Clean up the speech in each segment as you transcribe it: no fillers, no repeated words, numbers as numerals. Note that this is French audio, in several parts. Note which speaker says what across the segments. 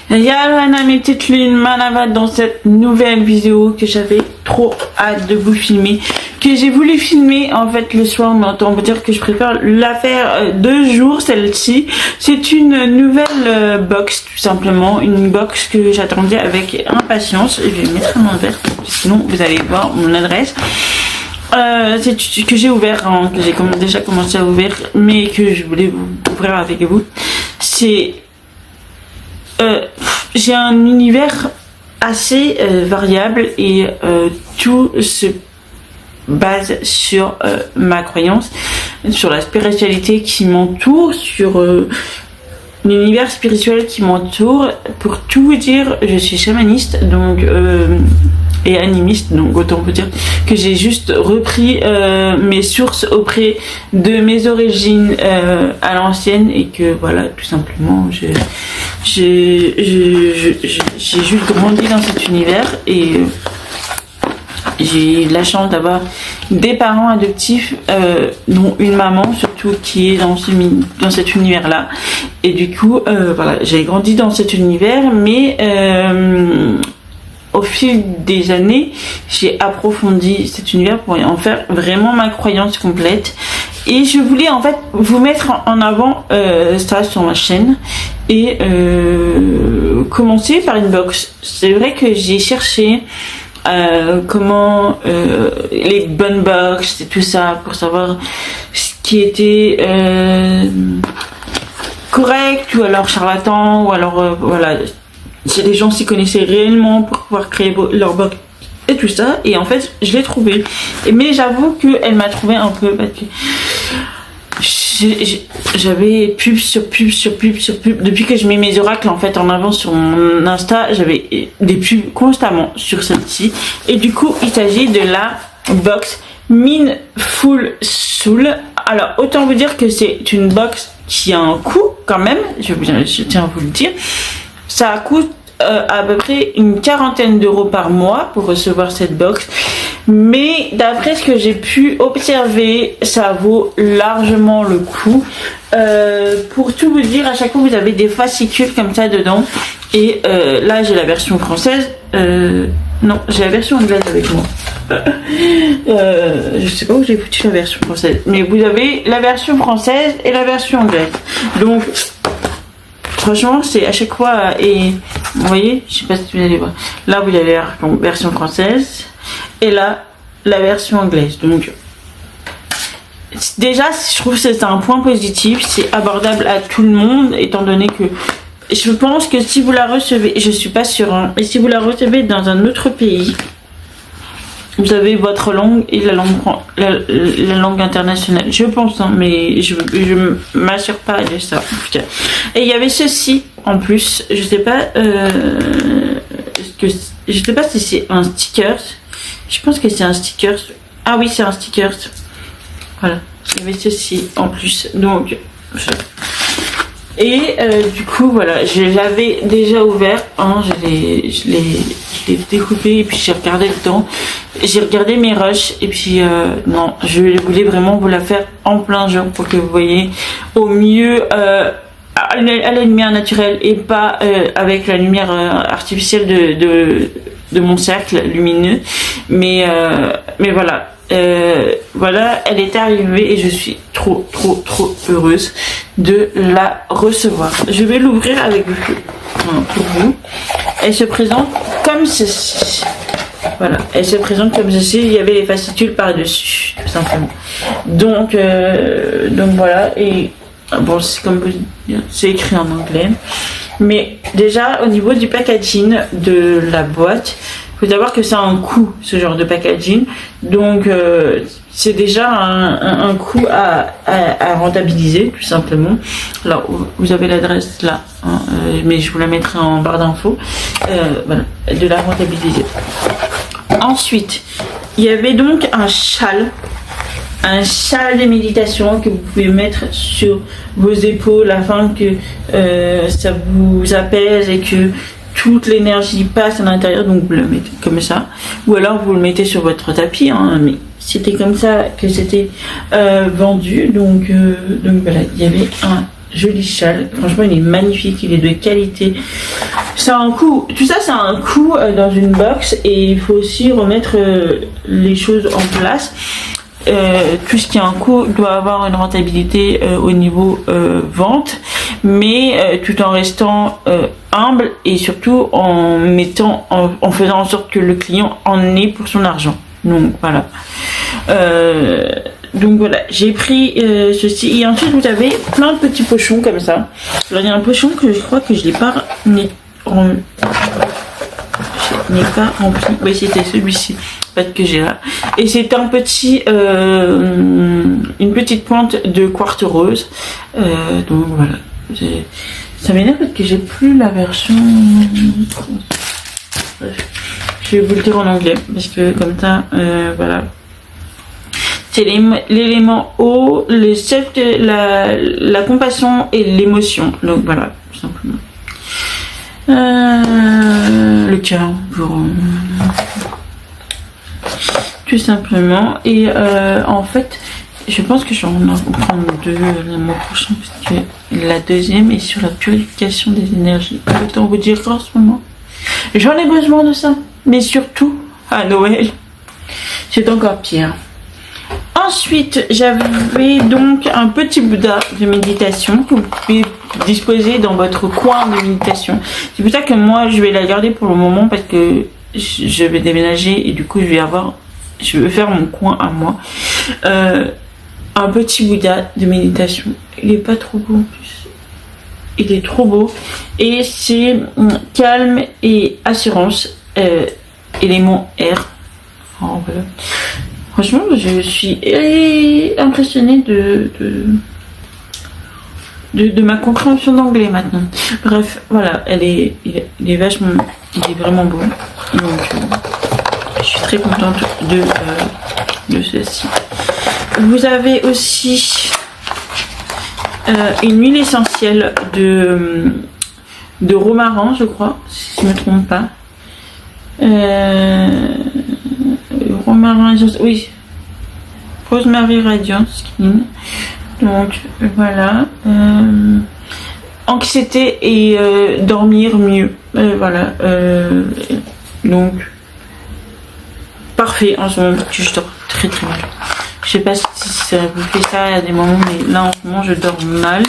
Speaker 1: Yalana mes petites lunes, Manavat dans cette nouvelle vidéo que j'avais trop hâte de vous filmer, que j'ai voulu filmer en fait le soir, mais autant vous dire que je préfère la faire 2 jours celle-ci. C'est une nouvelle box tout simplement, une box que j'attendais avec impatience. Je vais mettre un verre, sinon vous allez voir mon adresse. C'est que j'ai ouvert, hein, que j'ai déjà commencé à ouvrir, mais que je voulais vous ouvrir avec vous. C'est j'ai un univers assez variable et tout se base sur ma croyance, sur la spiritualité qui m'entoure, sur l'univers spirituel qui m'entoure. Pour tout vous dire, je suis chamaniste donc et animiste, donc autant vous dire que j'ai juste repris mes sources auprès de mes origines à l'ancienne, et que voilà, tout simplement j'ai juste grandi dans cet univers, et j'ai la chance d'avoir des parents adoptifs, dont une maman surtout qui est dans cet univers là, et du coup voilà, j'ai grandi dans cet univers, mais au fil des années, j'ai approfondi cet univers pour en faire vraiment ma croyance complète. Et je voulais en fait vous mettre en avant ça sur ma chaîne, et commencer par une box. C'est vrai que j'ai cherché comment les bonnes box et tout ça pour savoir ce qui était correct ou alors charlatan, ou alors voilà, si les gens s'y connaissaient réellement pour pouvoir créer leur box et tout ça. Et en fait je l'ai trouvé, mais j'avoue qu'elle m'a trouvé un peu, parce que j'avais pub sur pub sur pub sur pub depuis que je mets mes oracles en fait en avant sur mon Insta. J'avais des pubs constamment sur celle-ci, et du coup il s'agit de la box Mindful Soul. Alors autant vous dire que c'est une box qui a un coût quand même, je tiens à vous le dire. Ça coûte à peu près une 40aine d'euros par mois pour recevoir cette box, mais d'après ce que j'ai pu observer, ça vaut largement le coup. Pour tout vous dire, à chaque fois vous avez des fascicules comme ça dedans, et là j'ai la version française, non, j'ai la version anglaise avec moi. Je sais pas où j'ai foutu la version française, mais vous avez la version française et la version anglaise, donc franchement c'est à chaque fois, et vous voyez, je sais pas si vous allez voir, là vous avez la version française et là la version anglaise. Donc déjà je trouve que c'est un point positif, c'est abordable à tout le monde, étant donné que je pense que si vous la recevez, je suis pas sûre, hein, mais si vous la recevez dans un autre pays, vous avez votre langue et la langue internationale, je pense, hein, mais je m'assure pas de ça. Et il y avait ceci en plus, je sais pas si c'est un sticker. Je pense que c'est un sticker. Ah oui, c'est un sticker. Voilà, il y avait ceci en plus. Donc et du coup voilà, je l'avais déjà ouvert, hein, je l'ai découpé, et puis j'ai regardé dedans, j'ai regardé mes rushs, et puis non, je voulais vraiment vous la faire en plein jour pour que vous voyez au mieux à la lumière naturelle, et pas avec la lumière artificielle de mon cercle lumineux, mais voilà. Voilà, elle est arrivée et je suis trop heureuse de la recevoir. Je vais l'ouvrir avec vous, pour vous. Elle se présente comme ceci. Voilà, elle se présente comme ceci. Il y avait les fascicules par dessus, tout simplement. Donc voilà. Et bon, c'est comme c'est écrit en anglais, mais déjà au niveau du packaging de la boîte, il faut savoir que ça a un coût, ce genre de packaging, donc c'est déjà un coût à rentabiliser, tout simplement. Alors vous avez l'adresse là, hein, mais je vous la mettrai en barre d'infos, voilà, de la rentabiliser. Ensuite, il y avait donc un châle de méditation que vous pouvez mettre sur vos épaules afin que ça vous apaise et que toute l'énergie passe à l'intérieur. Donc vous le mettez comme ça, ou alors vous le mettez sur votre tapis, hein, mais c'était comme ça que c'était vendu. Donc voilà, il y avait un joli châle, franchement il est magnifique, il est de qualité c'est un coût, tout ça c'est un coût dans une box et il faut aussi remettre les choses en place. Tout ce qui a un coût doit avoir une rentabilité au niveau vente, mais tout en restant humble et surtout en faisant en sorte que le client en ait pour son argent. Donc voilà. Donc voilà, j'ai pris ceci et ensuite vous avez plein de petits pochons comme ça. Alors il y a un pochon que je crois que je l'ai pas rempli. Oui, c'était celui-ci que j'ai là. Et c'est un petit une petite pointe de quartz rose. Donc voilà. Ça m'énerve parce que j'ai plus la version. Bref. Je vais vous le dire en anglais parce que comme ça, voilà. C'est l'élément eau, la compassion et l'émotion. Donc voilà, tout simplement. Le cœur pour tout simplement. Et en fait, je pense que je vais en prendre deux le mois prochain parce que la deuxième est sur la purification des énergies. Autant vous dire qu'en ce moment, j'en ai besoin de ça. Mais surtout à Noël, c'est encore pire. Ensuite, j'avais donc un petit Bouddha de méditation que vous pouvez disposer dans votre coin de méditation. C'est pour ça que moi, je vais la garder pour le moment parce que je vais déménager et du coup, je vais faire mon coin à moi. Un petit Bouddha de méditation. Il est pas trop beau en plus. Il est trop beau. Et c'est calme et assurance. Élément R. Oh, voilà. Franchement, je suis impressionnée de ma compréhension d'anglais maintenant. Bref, voilà, il est vraiment beau. Donc, je suis très contente de ceci. Vous avez aussi une huile essentielle de romarin, je crois, si je ne me trompe pas. Romarin, oui, Rosemary Radiant Skin. Donc voilà, anxiété et dormir mieux. Voilà, donc parfait en ce moment parce que je dors très très mal. Je sais pas si ça vous fait ça à des moments, mais là en ce moment je dors mal.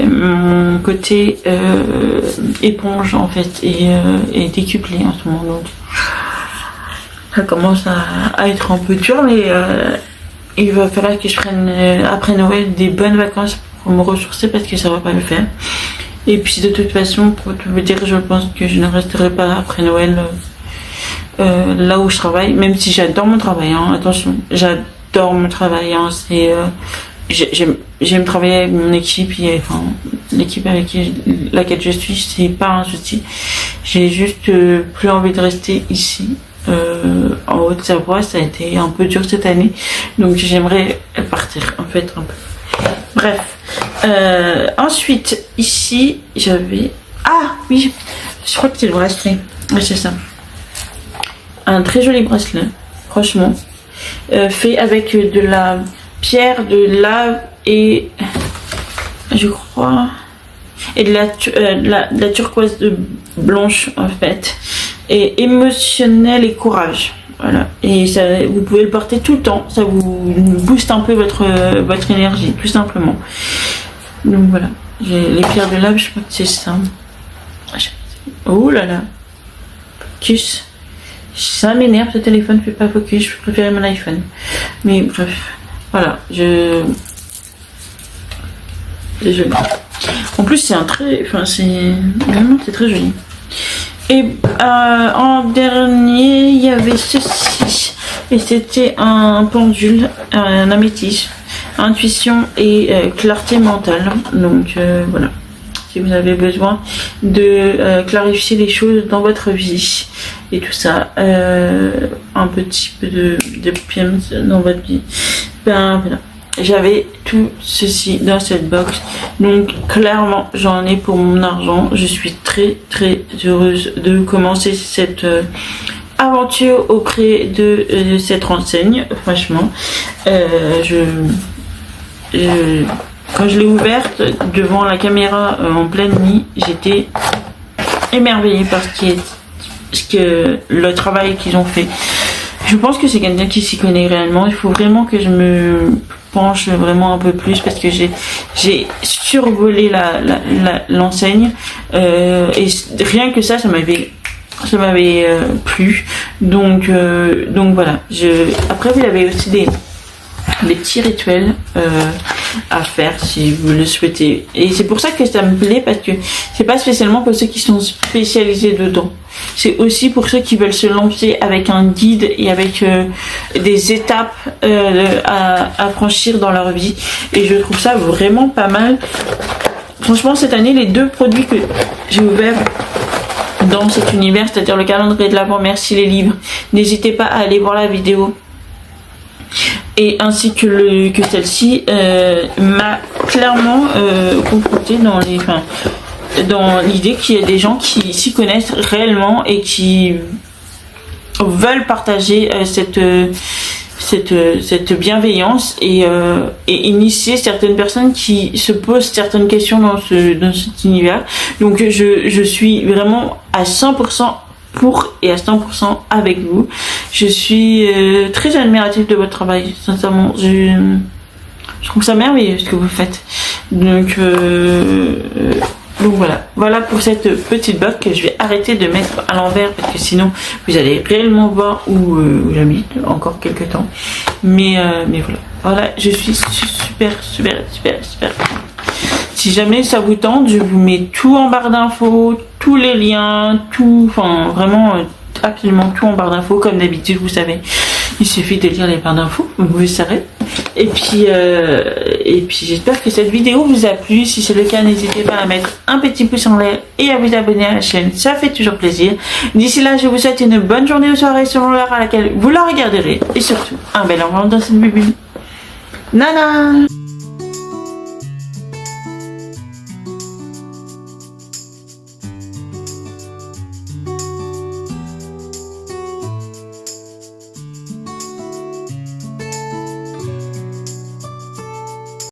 Speaker 1: Mon côté éponge en fait est décuplé en ce moment, donc ça commence à être un peu dur, mais il va falloir que je prenne après Noël des bonnes vacances pour me ressourcer parce que ça va pas le faire. Et puis de toute façon, pour tout vous dire, je pense que je ne resterai pas après Noël là où je travaille, même si j'adore mon travail, hein, attention, j'adore mon travail, hein, c'est j'aime travailler avec mon équipe et enfin l'équipe avec laquelle je suis, c'est pas un souci. J'ai juste plus envie de rester ici en Haute-Savoie. Ça a été un peu dur cette année, donc j'aimerais partir en fait un peu. Bref, ensuite ici j'avais oui, je crois que c'est le bracelet. Ouais, c'est ça, un très joli bracelet, franchement, fait avec de la pierre de lave et je crois et de la turquoise blanche en fait, et émotionnel et courage. Voilà, et ça, vous pouvez le porter tout le temps, ça vous booste un peu votre énergie tout simplement. Donc voilà, j'ai les pierres de lave, je crois que c'est ça. Oh là là, focus, ça m'énerve, ce téléphone fait pas focus, je préfère mon iPhone, mais bref. Voilà, c'est joli. En plus, c'est c'est très joli. Et en dernier, il y avait ceci. Et c'était un pendule, un améthyste, intuition et clarté mentale. Donc voilà. Si vous avez besoin de clarifier les choses dans votre vie et tout ça, un petit peu de PM dans votre vie. Ben voilà, j'avais tout ceci dans cette box, donc clairement j'en ai pour mon argent. Je suis très très heureuse de commencer cette aventure auprès de cette enseigne. Franchement, quand je l'ai ouverte devant la caméra en pleine nuit, j'étais émerveillée par le travail qu'ils ont fait. Je pense que c'est quelqu'un qui s'y connaît réellement. Il faut vraiment que je me penche vraiment un peu plus parce que j'ai survolé l'enseigne et rien que ça m'avait plu. Donc voilà. Après vous avez aussi des petits rituels à faire si vous le souhaitez, et c'est pour ça que ça me plaît, parce que c'est pas spécialement pour ceux qui sont spécialisés dedans, c'est aussi pour ceux qui veulent se lancer avec un guide et avec des étapes à franchir dans leur vie, et je trouve ça vraiment pas mal. Franchement, cette année, les 2 produits que j'ai ouverts dans cet univers, c'est-à-dire le calendrier de l'Avent, merci les livres, n'hésitez pas à aller voir la vidéo, et ainsi que celle-ci m'a clairement confrontée dans l'idée qu'il y a des gens qui s'y connaissent réellement et qui veulent partager cette bienveillance et initier certaines personnes qui se posent certaines questions dans cet univers. Donc je suis vraiment à 100% pour et à 100% avec vous. Je suis très admirative de votre travail, sincèrement. Je trouve ça merveilleux ce que vous faites. Donc voilà pour cette petite box que je vais arrêter de mettre à l'envers, parce que sinon vous allez réellement voir où j'habite encore quelques temps. Mais voilà, je suis super. Si jamais ça vous tente, je vous mets tout en barre d'infos, tous les liens, tout, enfin vraiment absolument tout en barre d'infos, comme d'habitude, vous savez. Il suffit de lire les barres d'infos, vous saurez. Et puis j'espère que cette vidéo vous a plu. Si c'est le cas, n'hésitez pas à mettre un petit pouce en l'air et à vous abonner à la chaîne, ça fait toujours plaisir. D'ici là, je vous souhaite une bonne journée ou soirée selon l'heure à laquelle vous la regarderez. Et surtout, un bel au revoir dans cette bulle. Nana!